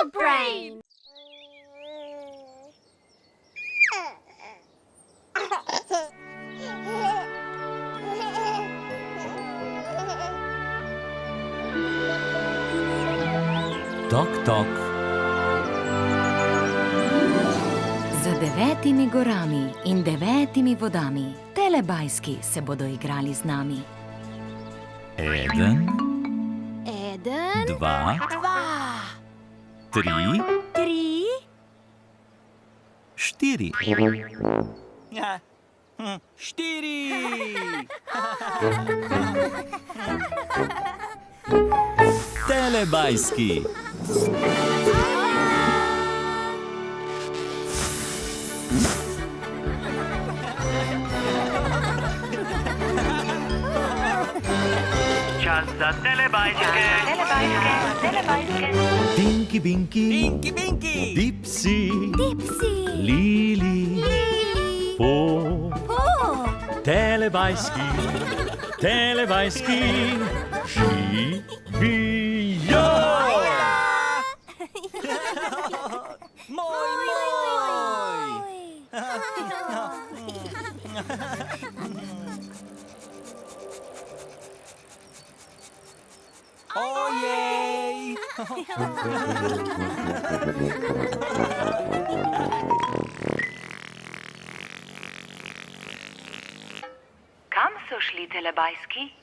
Dog brain! Tok, tok. Za 9 gorami in 9 vodami telebajski se bodo igrali z nami. 1, 2, 3, 4. 4! Telebajski. Čas za telebajske. Tinky Binky, Pinky, Pinky! Dipsy, Dipsy! Lili, Po. Telebajski, telebajski, živijo! Moj! Ojej! Kam so šli telebajski?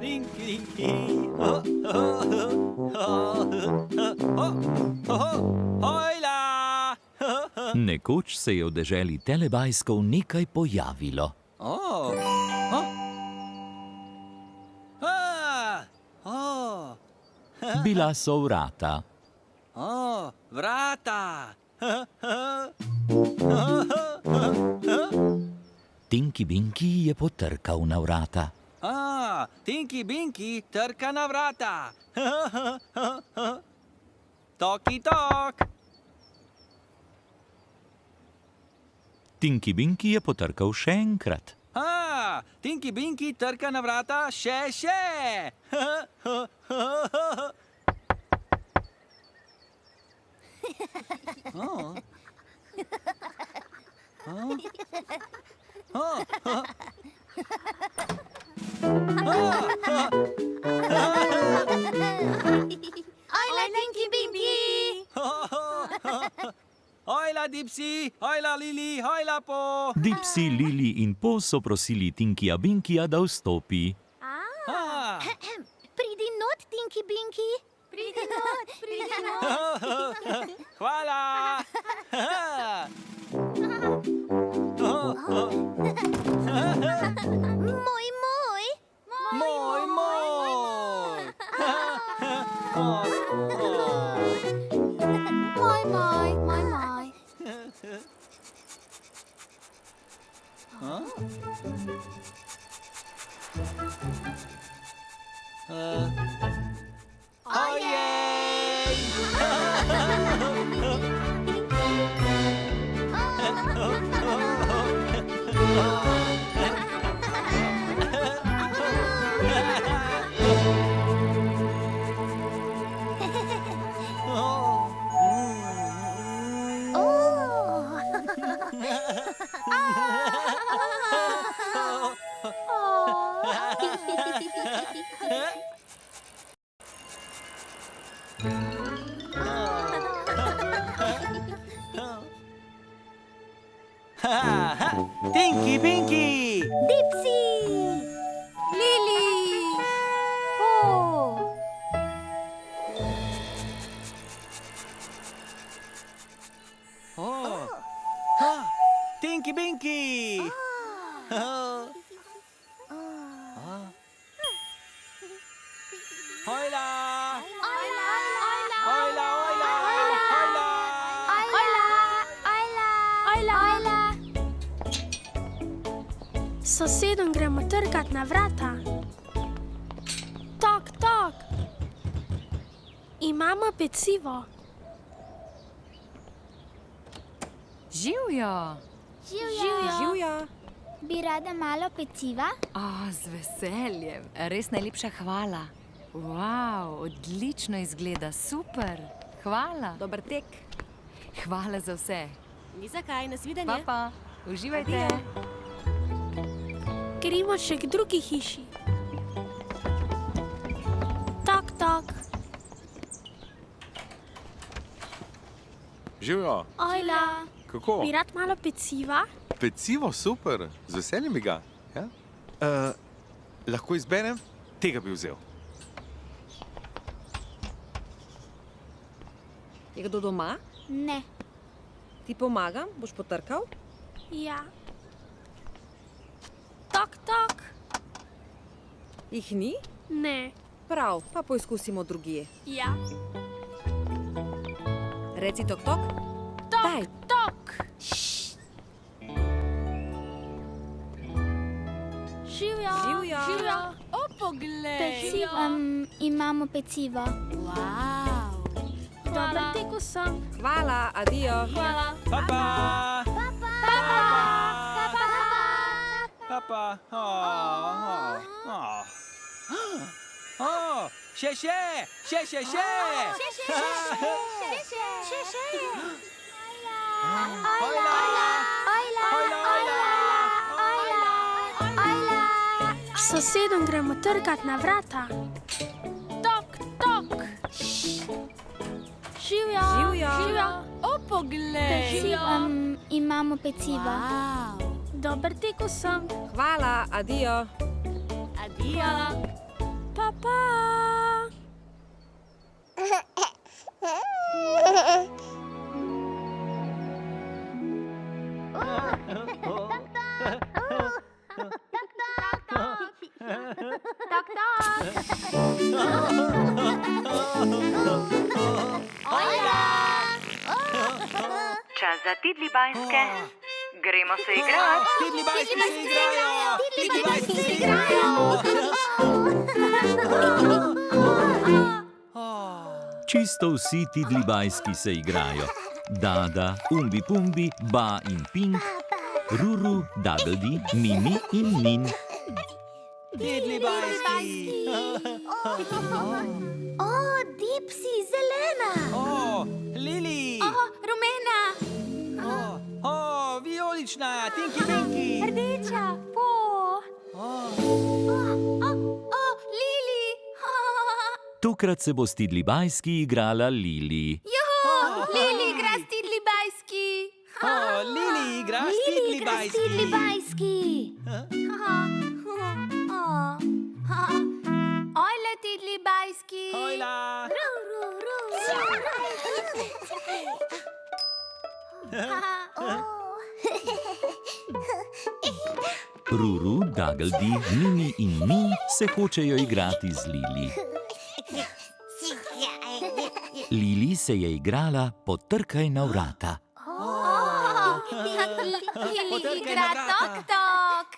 Pinky, Pinky! Hojla! Nekoč se je v deželi telebajskov nekaj pojavilo. Oh! Oh! Bila so vrata. Oh, vrata! Tinky Binky je potrkal na vrata. Tinky Binky trka na vrata. Toki tok. Tinky Binky je potrkal še enkrat. Tinky Binky trka na vrata še. Ojla, Tinky Binky! Hojla Dipsy, hojla Lili, hojla Po. Dipsy, Lili in Po so prosili Tinkyja Binkyja, da vstopi. Pridi not, Tinky Binky! Pridi not! Hvala. Moj! Moj! Ojej! Tinky Binky! Dipsy! Lili! Tinky Binky! Hojla! Sosedom gremo trkat na vrata. Tok, tok. Imamo pecivo. Živjo! Živjo. Bi rada malo peciva? Z veseljem. Res najlepša hvala. Wow, odlično izgleda, super. Hvala. Dober tek. Hvala za vse. Ni zakaj, nasvidenje. Pa, uživajte. Gremo še k drugi hiši. Tok, tok. Živijo, Ojla. kako? Bi rad malo peciva? Pecivo, super, z veseljem bi ga. Ja? Lahko izberem, tega bi vzel. Je kdo doma? Ne. Ti pomagam? Boš potrkal? Ja. Tok, tok. Jih ni? Ne. Prav, pa poizkusimo drugje. Ja. Reci tok, tok. Daj. Tok. Živjo. Živjo. Živjo. O, poglej. Pecivo. Imamo pecivo. Wow. Dober tek vsem. Hvala, adijo. Hvala. Papa! Papa. Papa! Še! K sosedom gremo trkat na vrata. Tok, tok. Živjo. Živjo. Živjo. O, poglej. Pecivo. Imamo pecivo. Dober tek vsem. Hvala, adijo. Adijo. Pa, pa. Čas za Tidlibajske. Gremo se igrati. Tidlibajski se igrajo! Tidlibajski se igrajo! Čisto vsi Tidlibajski se igrajo. Dada, Umbi Pumbi, Ba in Pink, Ruru, Daggledy, Mimi in Nin. Tidlibajski! O, Dipsy, zelena. O, Lili! Rumena. O, vijolična, Tinky Winky! Rdeča. Po. Lili. Tokrat se bo s Tidlibajski igrala Lili. Lili igra s Tidlibajski. O, Lili igra s Tidlibajski! Tidlibajski. Ojla, Tidlibajski. Hojla! Ruru, Daggledy, Mimi in Nin se hočejo igrati z Lili. Lili se je igrala Potrkaj na vrata. Lili igra tok, tok.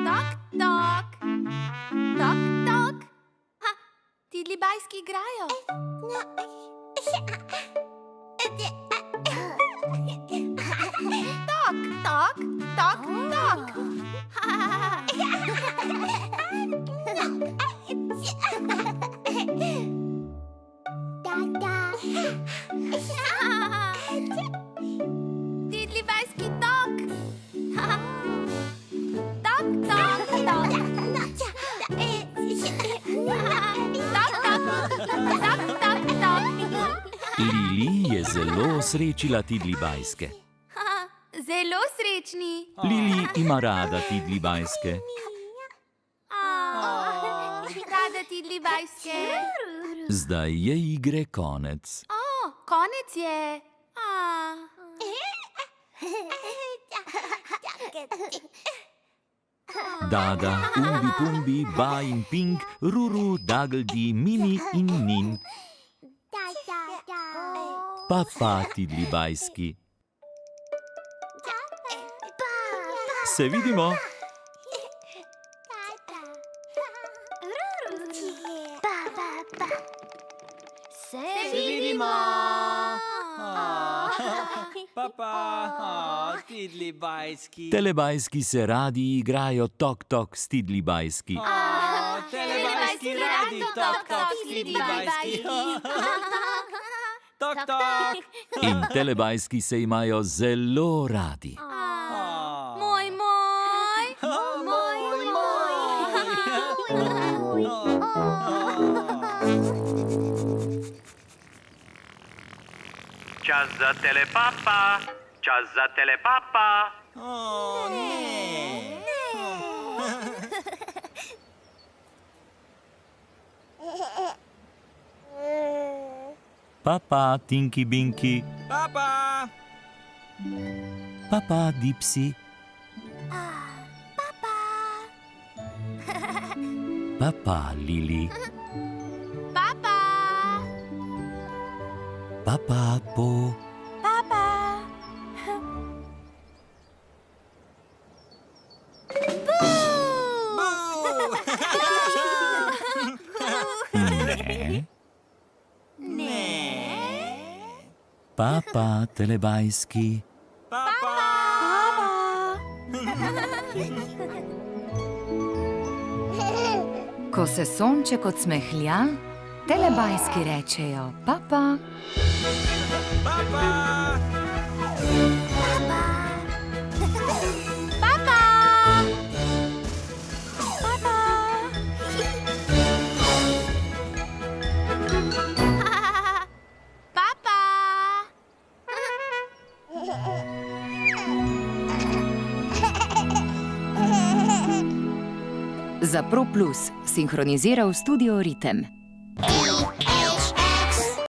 Tok, tok. Tok, tok. Tidlibajski igrajo. Tok, tok, tok, tok. Tidlibajski tok. Tok, tok, tok. Tok, tok, tok. Lili je zelo osrečila Tidlibajske. Zelo srečni. Lili ima rada Tidlibajske. Rada Tidlibajske. Zdaj je igre konec. Konec je. Dada, Umbi Pumbi, Ba in Pink, Ruru, Daggledy, Mimi in Nin. Pa Tidlibajski. Se vidimo. Se vidimo! Papa, tidli bajski. Telebajski se radi igrajo tok tok s Tidli bajski. Telebajski radi, tok, tok, tidli bajski. Tok, tok. In telebajski se imajo zelo radi. Moj, moj! Čas za telepapa. Čas za telepapa. Ne. Papa, Tinky Binky. Papa. Papa, Dipsy. Papa, Lili. Papa! Papa, Po. Papa, telebajski. Ko se sonček odsmehlja, telebajski rečejo papa. Za Pro Plus sinhroniziral Studio Ritem.